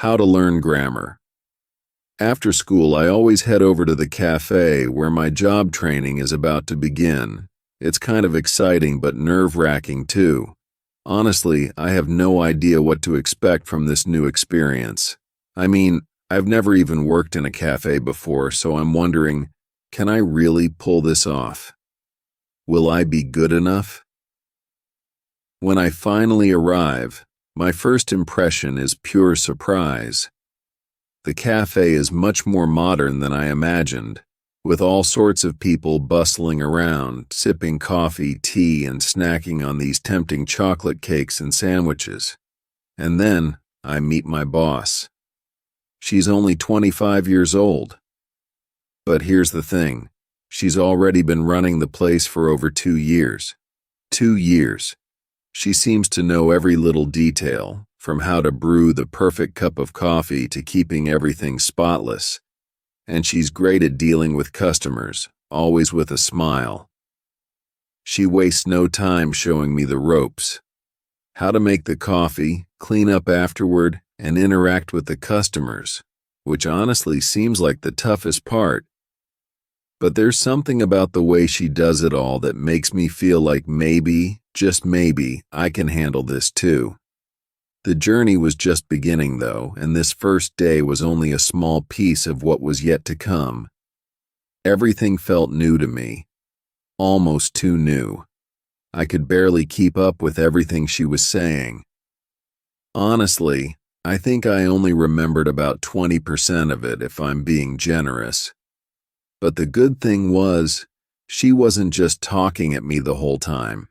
How to learn grammar. After school, I always head over to the cafe where my job training is about to begin. It's kind of exciting but nerve-wracking too. Honestly, I have no idea what to expect from this new experience. I mean, I've never even worked in a cafe before, so I'm wondering, can I really pull this off? Will I be good enough? When I finally arrive, my first impression is pure surprise. The cafe is much more modern than I imagined, with all sorts of people bustling around, sipping coffee, tea, and snacking on these tempting chocolate cakes and sandwiches. And then I meet my boss. She's only 25 years old. But here's the thing, she's already been running the place for over 2 years. 2 years. She seems to know every little detail, from how to brew the perfect cup of coffee to keeping everything spotless. And she's great at dealing with customers, always with a smile. She wastes no time showing me the ropes. How to make the coffee, clean up afterward, and interact with the customers, which honestly seems like the toughest part. But there's something about the way she does it all that makes me feel like maybe, just maybe, I can handle this too. The journey was just beginning though, and this first day was only a small piece of what was yet to come. Everything felt new to me, almost too new. I could barely keep up with everything she was saying. Honestly, I think I only remembered about 20% of it if I'm being generous. But the good thing was, she wasn't just talking at me the whole time.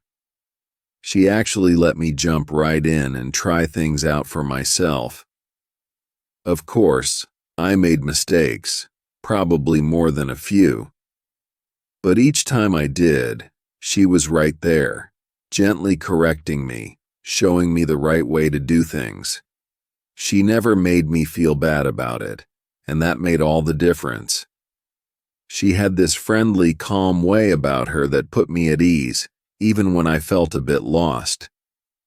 She actually let me jump right in and try things out for myself. Of course, I made mistakes, probably more than a few. But each time I did, she was right there, gently correcting me, showing me the right way to do things. She never made me feel bad about it, and that made all the difference. She had this friendly, calm way about her that put me at ease, even when I felt a bit lost.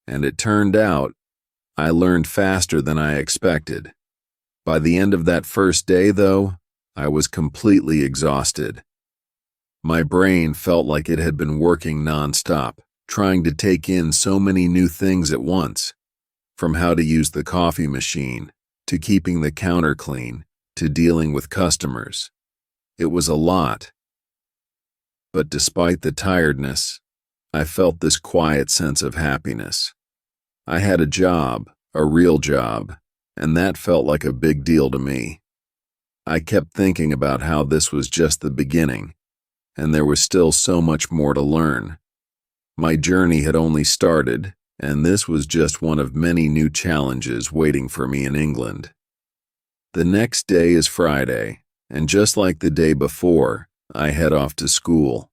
And it turned out, I learned faster than I expected. By the end of that first day, though, I was completely exhausted. My brain felt like it had been working nonstop, trying to take in so many new things at once, from how to use the coffee machine, to keeping the counter clean, to dealing with customers. It was a lot. But despite the tiredness, I felt this quiet sense of happiness. I had a job, a real job, and that felt like a big deal to me. I kept thinking about how this was just the beginning, and there was still so much more to learn. My journey had only started, and this was just one of many new challenges waiting for me in England. The next day is Friday, and just like the day before, I head off to school.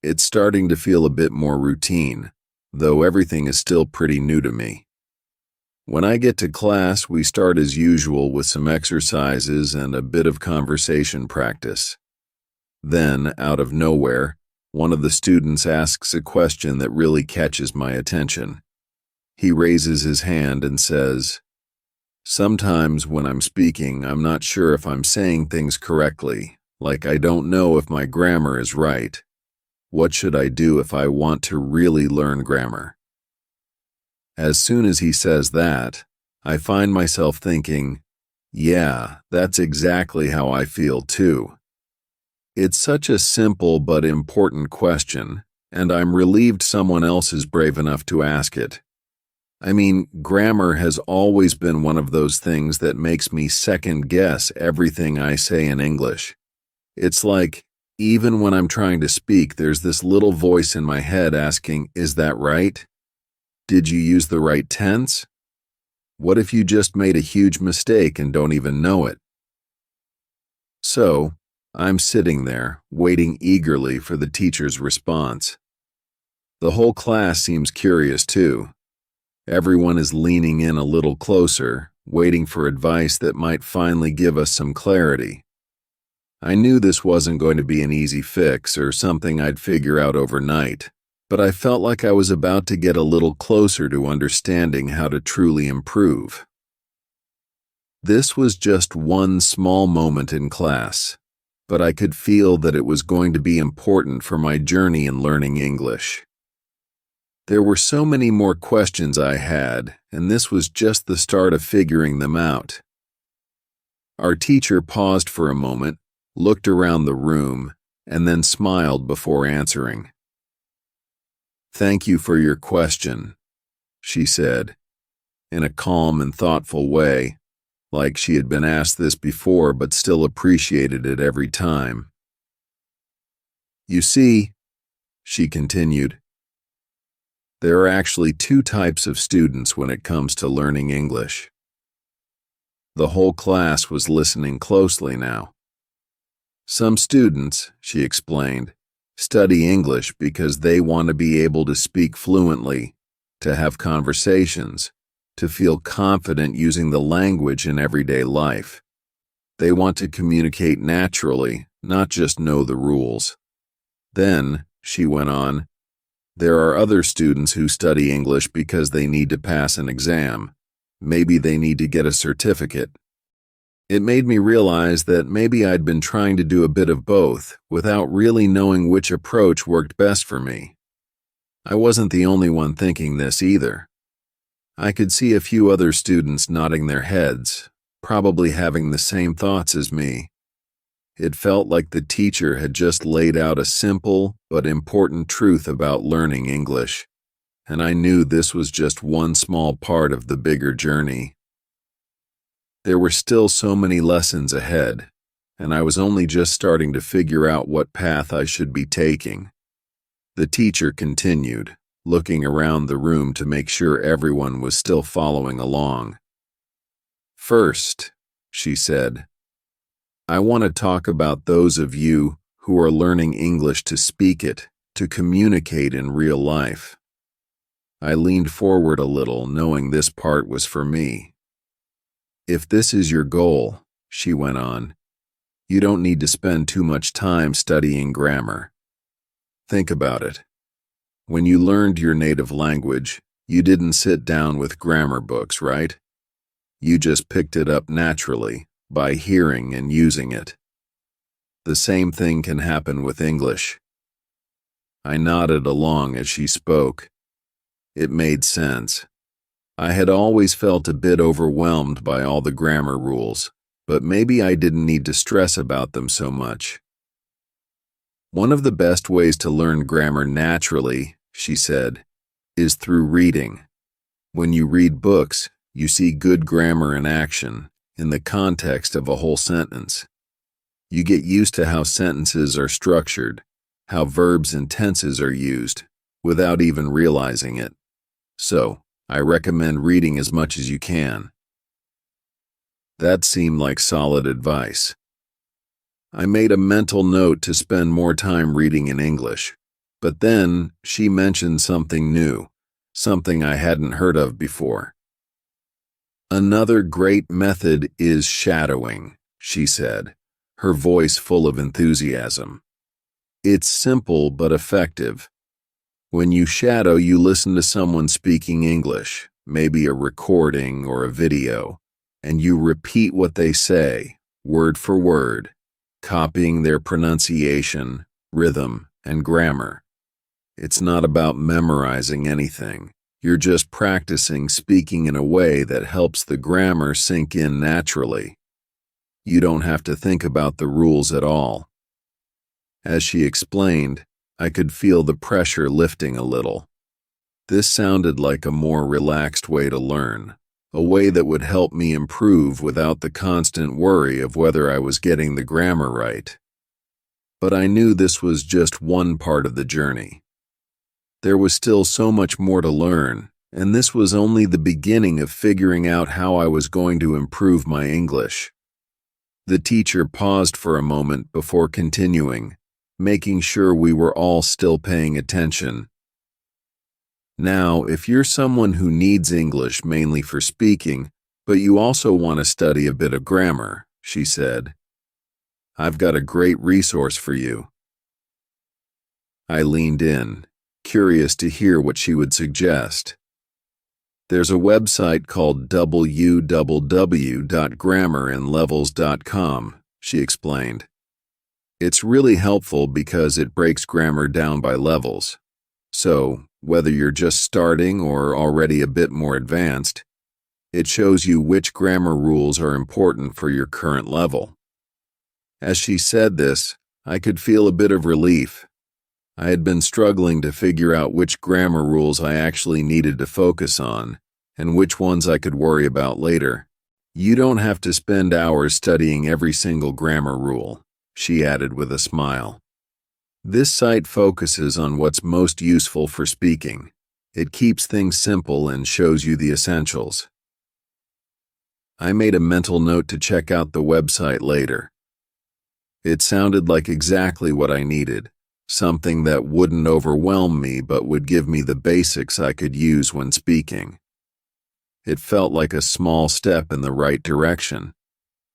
It's starting to feel a bit more routine, though everything is still pretty new to me. When I get to class, we start as usual with some exercises and a bit of conversation practice. Then, out of nowhere, one of the students asks a question that really catches my attention. He raises his hand and says, "Sometimes when I'm speaking, I'm not sure if I'm saying things correctly, like I don't know if my grammar is right. What should I do if I want to really learn grammar?" As soon as he says that, I find myself thinking, yeah, that's exactly how I feel too. It's such a simple but important question, and I'm relieved someone else is brave enough to ask it. I mean, grammar has always been one of those things that makes me second-guess everything I say in English. It's like, even when I'm trying to speak, there's this little voice in my head asking, is that right? Did you use the right tense? What if you just made a huge mistake and don't even know it? So, I'm sitting there, waiting eagerly for the teacher's response. The whole class seems curious too. Everyone is leaning in a little closer, waiting for advice that might finally give us some clarity. I knew this wasn't going to be an easy fix or something I'd figure out overnight, but I felt like I was about to get a little closer to understanding how to truly improve. This was just one small moment in class, but I could feel that it was going to be important for my journey in learning English. There were so many more questions I had, and this was just the start of figuring them out. Our teacher paused for a moment, looked around the room, and then smiled before answering. "Thank you for your question," she said, in a calm and thoughtful way, like she had been asked this before but still appreciated it every time. "You see," she continued, "there are actually two types of students when it comes to learning English." The whole class was listening closely now. "Some students," she explained, "study English because they want to be able to speak fluently, to have conversations, to feel confident using the language in everyday life. They want to communicate naturally, not just know the rules." Then, she went on, "there are other students who study English because they need to pass an exam. Maybe they need to get a certificate." It made me realize that maybe I'd been trying to do a bit of both without really knowing which approach worked best for me. I wasn't the only one thinking this either. I could see a few other students nodding their heads, probably having the same thoughts as me. It felt like the teacher had just laid out a simple but important truth about learning English, and I knew this was just one small part of the bigger journey. There were still so many lessons ahead, and I was only just starting to figure out what path I should be taking. The teacher continued, looking around the room to make sure everyone was still following along. "First," she said, "I want to talk about those of you who are learning English to speak it, to communicate in real life." I leaned forward a little, knowing this part was for me. "If this is your goal," she went on, "you don't need to spend too much time studying grammar. Think about it. When you learned your native language, you didn't sit down with grammar books, right? You just picked it up naturally, by hearing and using it. The same thing can happen with English." I nodded along as she spoke. It made sense. I had always felt a bit overwhelmed by all the grammar rules, but maybe I didn't need to stress about them so much. "One of the best ways to learn grammar naturally," she said, "is through reading. When you read books, you see good grammar in action, in the context of a whole sentence. You get used to how sentences are structured, how verbs and tenses are used, without even realizing it. So, I recommend reading as much as you can." That seemed like solid advice. I made a mental note to spend more time reading in English, but then she mentioned something new, something I hadn't heard of before. "Another great method is shadowing," she said, her voice full of enthusiasm. "It's simple but effective. When you shadow, you listen to someone speaking English, maybe a recording or a video, and you repeat what they say, word for word, copying their pronunciation, rhythm, and grammar. It's not about memorizing anything. You're just practicing speaking in a way that helps the grammar sink in naturally. You don't have to think about the rules at all." As she explained, I could feel the pressure lifting a little. This sounded like a more relaxed way to learn, a way that would help me improve without the constant worry of whether I was getting the grammar right. But I knew this was just one part of the journey. There was still so much more to learn, and this was only the beginning of figuring out how I was going to improve my English. The teacher paused for a moment before continuing, making sure we were all still paying attention. "Now, if you're someone who needs English mainly for speaking, but you also want to study a bit of grammar," she said, "I've got a great resource for you." I leaned in, curious to hear what she would suggest. There's a website called www.grammarinlevels.com, she explained. It's really helpful because it breaks grammar down by levels. So, whether you're just starting or already a bit more advanced, it shows you which grammar rules are important for your current level. As she said this, I could feel a bit of relief. I had been struggling to figure out which grammar rules I actually needed to focus on, and which ones I could worry about later. You don't have to spend hours studying every single grammar rule, she added with a smile. This site focuses on what's most useful for speaking. It keeps things simple and shows you the essentials. I made a mental note to check out the website later. It sounded like exactly what I needed, something that wouldn't overwhelm me but would give me the basics I could use when speaking. It felt like a small step in the right direction,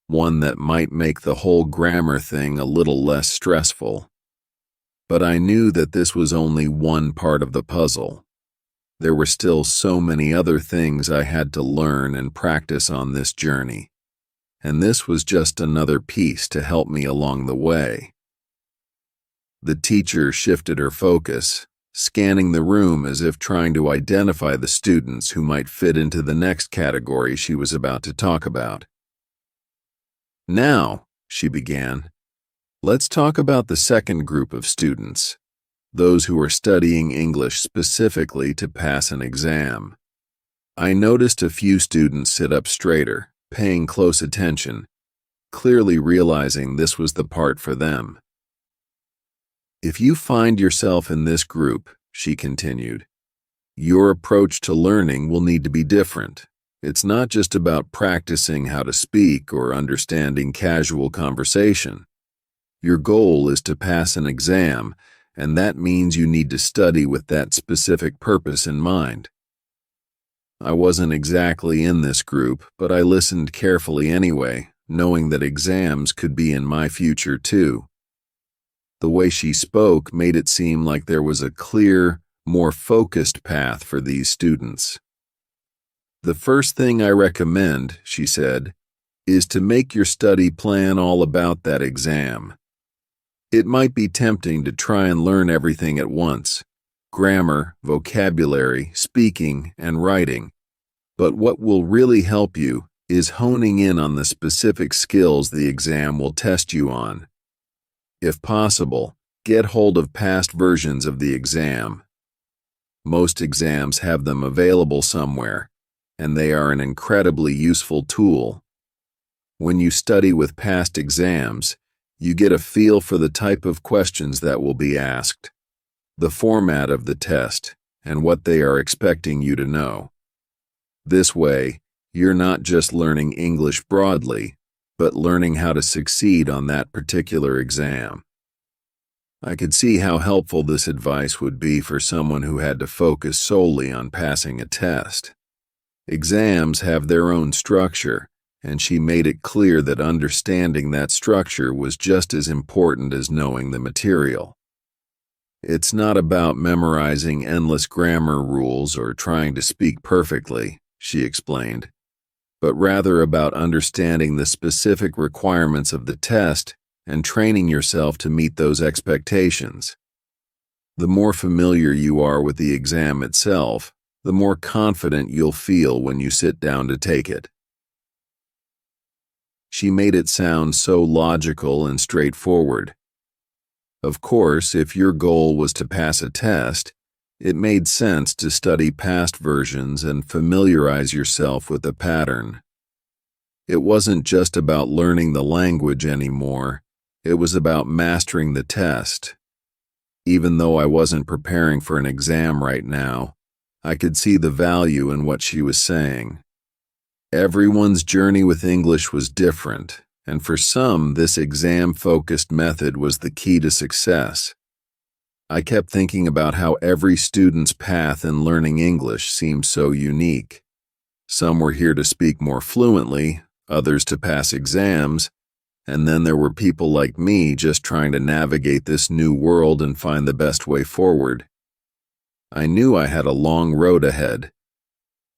one that might make the whole grammar thing a little less stressful. But I knew that this was only one part of the puzzle. There were still so many other things I had to learn and practice on this journey, and this was just another piece to help me along the way. The teacher shifted her focus, scanning the room as if trying to identify the students who might fit into the next category she was about to talk about. "Now," she began, "let's talk about the second group of students, those who are studying English specifically to pass an exam." I noticed a few students sit up straighter, paying close attention, clearly realizing this was the part for them. "If you find yourself in this group," she continued, "your approach to learning will need to be different. It's not just about practicing how to speak or understanding casual conversation. Your goal is to pass an exam, and that means you need to study with that specific purpose in mind." I wasn't exactly in this group, but I listened carefully anyway, knowing that exams could be in my future too. The way she spoke made it seem like there was a clear, more focused path for these students. "The first thing I recommend," she said, "is to make your study plan all about that exam. It might be tempting to try and learn everything at once: grammar, vocabulary, speaking, and writing. But what will really help you is honing in on the specific skills the exam will test you on. If possible, get hold of past versions of the exam. Most exams have them available somewhere, and they are an incredibly useful tool. When you study with past exams, you get a feel for the type of questions that will be asked, the format of the test, and what they are expecting you to know. This way, you're not just learning English broadly, but learning how to succeed on that particular exam." I could see how helpful this advice would be for someone who had to focus solely on passing a test. Exams have their own structure, and she made it clear that understanding that structure was just as important as knowing the material. "It's not about memorizing endless grammar rules or trying to speak perfectly," she explained, "but rather about understanding the specific requirements of the test and training yourself to meet those expectations. The more familiar you are with the exam itself, the more confident you'll feel when you sit down to take it." She made it sound so logical and straightforward. Of course, if your goal was to pass a test, it made sense to study past versions and familiarize yourself with the pattern. It wasn't just about learning the language anymore. It was about mastering the test. Even though I wasn't preparing for an exam right now, I could see the value in what she was saying. Everyone's journey with English was different, and for some, this exam-focused method was the key to success. I kept thinking about how every student's path in learning English seemed so unique. Some were here to speak more fluently, others to pass exams, and then there were people like me just trying to navigate this new world and find the best way forward. I knew I had a long road ahead,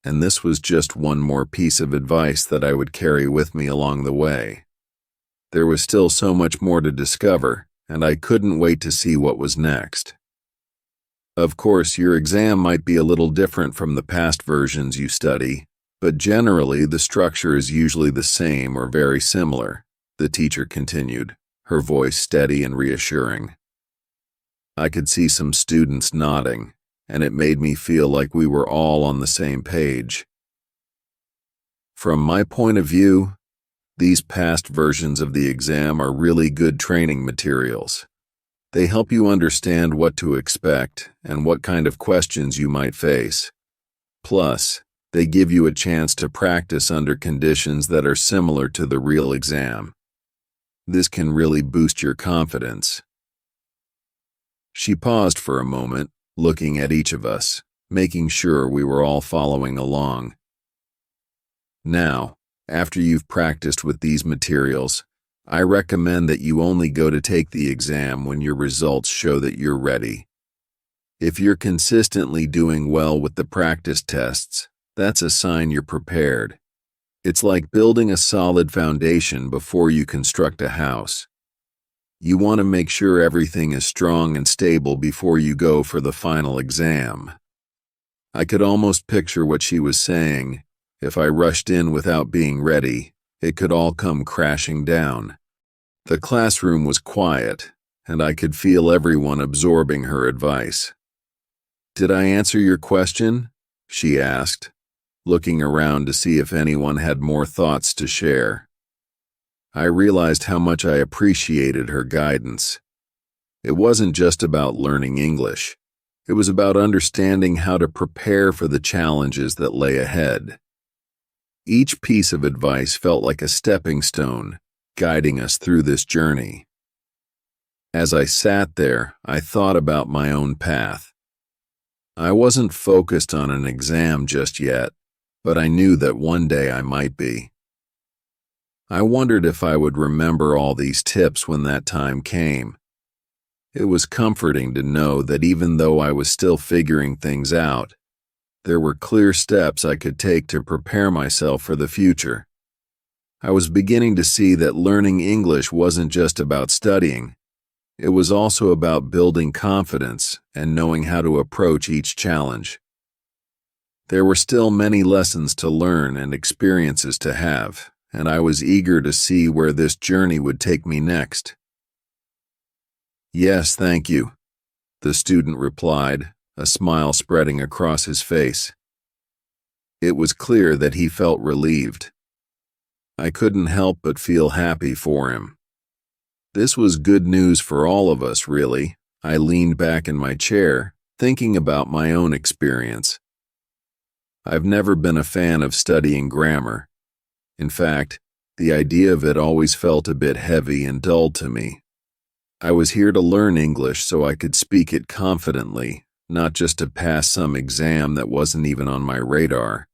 and this was just one more piece of advice that I would carry with me along the way. There was still so much more to discover, and I couldn't wait to see what was next. Of course, your exam might be a little different from the past versions you study, but generally the structure is usually the same or very similar, the teacher continued, her voice steady and reassuring. I could see some students nodding, and it made me feel like we were all on the same page. From my point of view, these past versions of the exam are really good training materials. They help you understand what to expect and what kind of questions you might face. Plus, they give you a chance to practice under conditions that are similar to the real exam. This can really boost your confidence. She paused for a moment, looking at each of us, making sure we were all following along. Now, after you've practiced with these materials, I recommend that you only go to take the exam when your results show that you're ready. If you're consistently doing well with the practice tests, that's a sign you're prepared. It's like building a solid foundation before you construct a house. You want to make sure everything is strong and stable before you go for the final exam. I could almost picture what she was saying. If I rushed in without being ready, it could all come crashing down. The classroom was quiet, and I could feel everyone absorbing her advice. "Did I answer your question?" she asked, looking around to see if anyone had more thoughts to share. I realized how much I appreciated her guidance. It wasn't just about learning English. It was about understanding how to prepare for the challenges that lay ahead. Each piece of advice felt like a stepping stone, guiding us through this journey. As I sat there, I thought about my own path. I wasn't focused on an exam just yet, but I knew that one day I might be. I wondered if I would remember all these tips when that time came. It was comforting to know that even though I was still figuring things out, there were clear steps I could take to prepare myself for the future. I was beginning to see that learning English wasn't just about studying. It was also about building confidence and knowing how to approach each challenge. There were still many lessons to learn and experiences to have, and I was eager to see where this journey would take me next. "Yes, thank you," the student replied, a smile spreading across his face. It was clear that he felt relieved. I couldn't help but feel happy for him. This was good news for all of us, really. I leaned back in my chair, thinking about my own experience. I've never been a fan of studying grammar. In fact, the idea of it always felt a bit heavy and dull to me. I was here to learn English so I could speak it confidently, not just to pass some exam that wasn't even on my radar.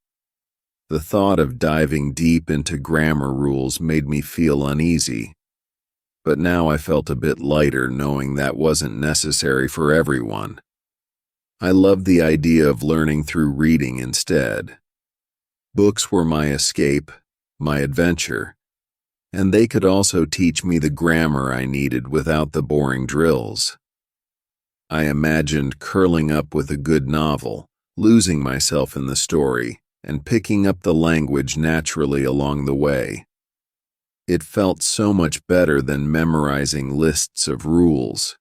The thought of diving deep into grammar rules made me feel uneasy. But now I felt a bit lighter knowing that wasn't necessary for everyone. I loved the idea of learning through reading instead. Books were my escape, my adventure, and they could also teach me the grammar I needed without the boring drills. I imagined curling up with a good novel, losing myself in the story, and picking up the language naturally along the way. It felt so much better than memorizing lists of rules.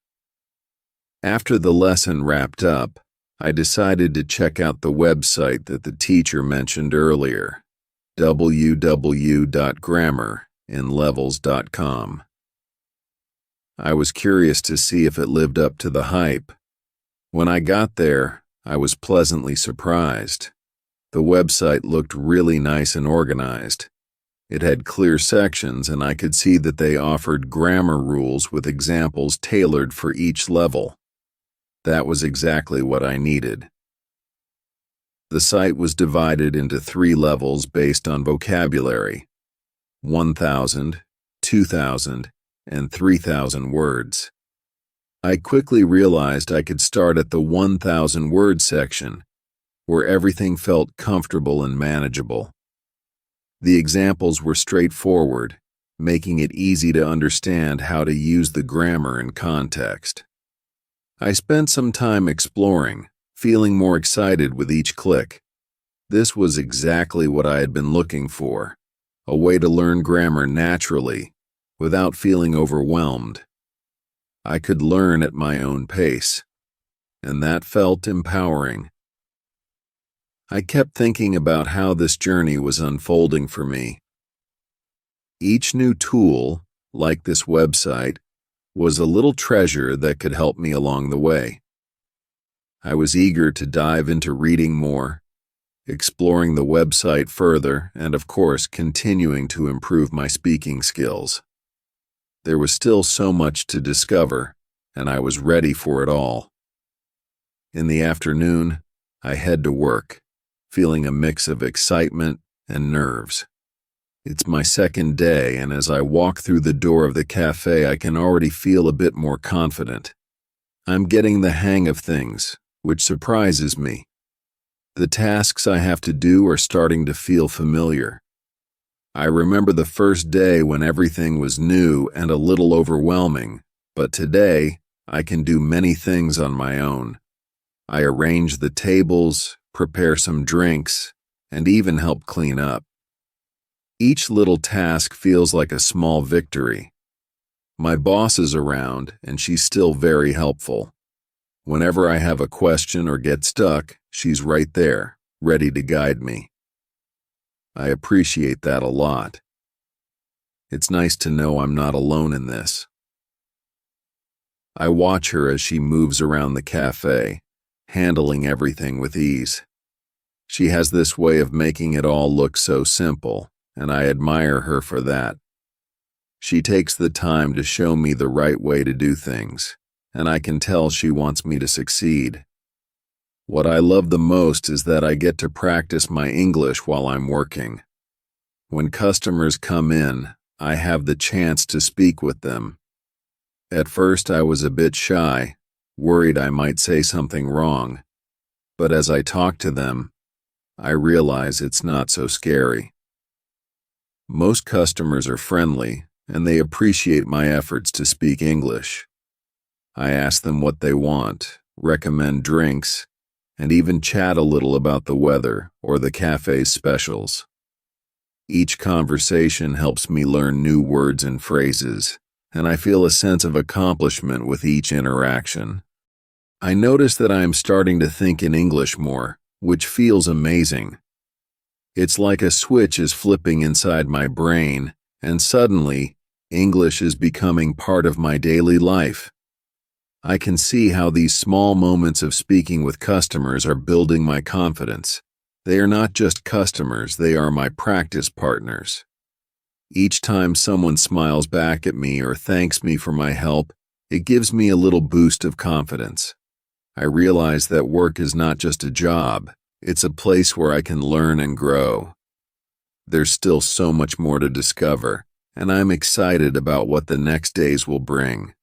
After the lesson wrapped up, I decided to check out the website that the teacher mentioned earlier, www.grammarinlevels.com. I was curious to see if it lived up to the hype. When I got there, I was pleasantly surprised. The website looked really nice and organized. It had clear sections, and I could see that they offered grammar rules with examples tailored for each level. That was exactly what I needed. The site was divided into 3 levels based on vocabulary: 1,000, 2,000, and 3,000 words. I quickly realized I could start at the 1,000 word section, where everything felt comfortable and manageable. The examples were straightforward, making it easy to understand how to use the grammar in context. I spent some time exploring, feeling more excited with each click. This was exactly what I had been looking for, a way to learn grammar naturally, without feeling overwhelmed. I could learn at my own pace, and that felt empowering. I kept thinking about how this journey was unfolding for me. Each new tool, like this website, was a little treasure that could help me along the way. I was eager to dive into reading more, exploring the website further, and of course, continuing to improve my speaking skills. There was still so much to discover, and I was ready for it all. In the afternoon, I head to work, feeling a mix of excitement and nerves. It's my second day, and as I walk through the door of the cafe, I can already feel a bit more confident. I'm getting the hang of things, which surprises me. The tasks I have to do are starting to feel familiar. I remember the first day when everything was new and a little overwhelming, but today I can do many things on my own. I arrange the tables, prepare some drinks, and even help clean up. Each little task feels like a small victory. My boss is around, and she's still very helpful. Whenever I have a question or get stuck, she's right there, ready to guide me. I appreciate that a lot. It's nice to know I'm not alone in this. I watch her as she moves around the cafe, handling everything with ease. She has this way of making it all look so simple, and I admire her for that. She takes the time to show me the right way to do things, and I can tell she wants me to succeed. What I love the most is that I get to practice my English while I'm working. When customers come in, I have the chance to speak with them. At first, I was a bit shy, worried I might say something wrong. But as I talk to them, I realize it's not so scary. Most customers are friendly, and they appreciate my efforts to speak English. I ask them what they want, recommend drinks, and even chat a little about the weather or the cafe's specials. Each conversation helps me learn new words and phrases, and I feel a sense of accomplishment with each interaction. I notice that I am starting to think in English more, which feels amazing. It's like a switch is flipping inside my brain, and suddenly, English is becoming part of my daily life. I can see how these small moments of speaking with customers are building my confidence. They are not just customers, they are my practice partners. Each time someone smiles back at me or thanks me for my help, it gives me a little boost of confidence. I realize that work is not just a job, it's a place where I can learn and grow. There's still so much more to discover, and I'm excited about what the next days will bring.